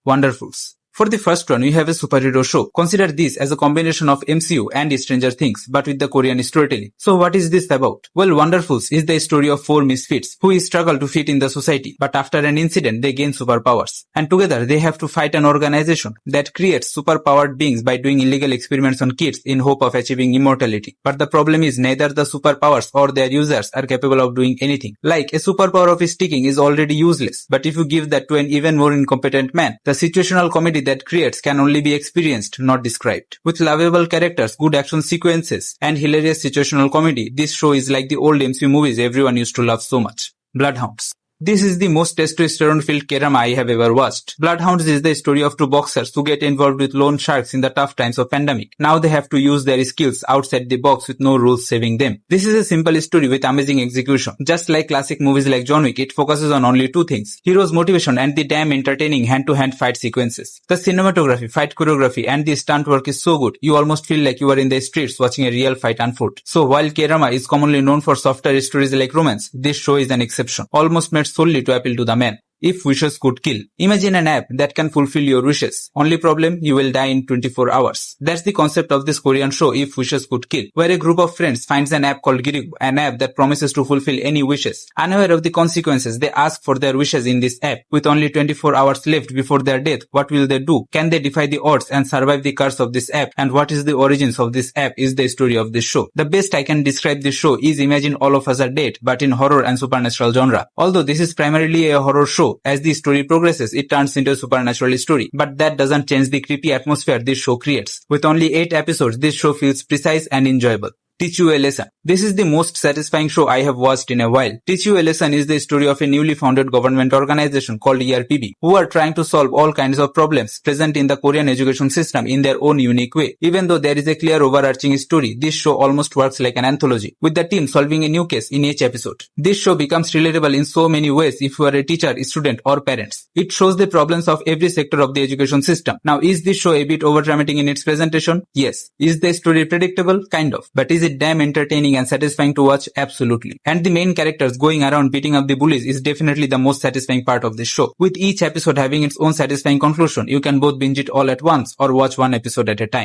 Wonderfools. For the first one, we have a superhero show. Consider this as a combination of MCU and Stranger Things, but with the Korean storytelling. So what is this about? Well, Wonderfools is the story of four misfits who struggle to fit in the society, but after an incident, they gain superpowers. And together, they have to fight an organization that creates superpowered beings by doing illegal experiments on kids in hope of achieving immortality. But the problem is neither the superpowers or their users are capable of doing anything. Like, a superpower of sticking is already useless, but if you give that to an even more incompetent man, the situational comedy that creates can only be experienced, not described. With lovable characters, good action sequences, and hilarious situational comedy, this show is like the old MCU movies everyone used to love so much. Bloodhounds. This is the most testosterone-filled K-drama I have ever watched. Bloodhounds is the story of two boxers who get involved with loan sharks in the tough times of pandemic. Now they have to use their skills outside the box with no rules saving them. This is a simple story with amazing execution. Just like classic movies like John Wick, it focuses on only two things: hero's motivation and the damn entertaining hand-to-hand fight sequences. The cinematography, fight choreography, and the stunt work is so good, you almost feel like you are in the streets watching a real fight unfold. So while K-drama is commonly known for softer stories like romance, this show is an exception. Almost made solely to appeal to the man. If wishes could kill. Imagine an app that can fulfill your wishes. Only problem, you will die in 24 hours. That's the concept of this Korean show, If Wishes Could Kill, where a group of friends finds an app called Girigu, an app that promises to fulfill any wishes. Unaware of the consequences, they ask for their wishes in this app. With only 24 hours left before their death, what will they do? Can they defy the odds and survive the curse of this app? And what is the origins of this app is the story of this show. The best I can describe this show is imagine all of us are dead, but in horror and supernatural genre. Although this is primarily a horror show, as the story progresses, it turns into a supernatural story. But that doesn't change the creepy atmosphere this show creates. With only 8 episodes, this show feels precise and enjoyable. Teach You a Lesson. This is the most satisfying show I have watched in a while. Teach You a Lesson is the story of a newly founded government organization called ERPB, who are trying to solve all kinds of problems present in the Korean education system in their own unique way. Even though there is a clear overarching story, this show almost works like an anthology, with the team solving a new case in each episode. This show becomes relatable in so many ways if you are a teacher, student, or parents. It shows the problems of every sector of the education system. Now, is this show a bit overdramatic in its presentation? Yes. Is the story predictable? Kind of. But is it damn entertaining and satisfying to watch? Absolutely. And the main characters going around beating up the bullies is definitely the most satisfying part of this show. With each episode having its own satisfying conclusion, you can both binge it all at once or watch one episode at a time.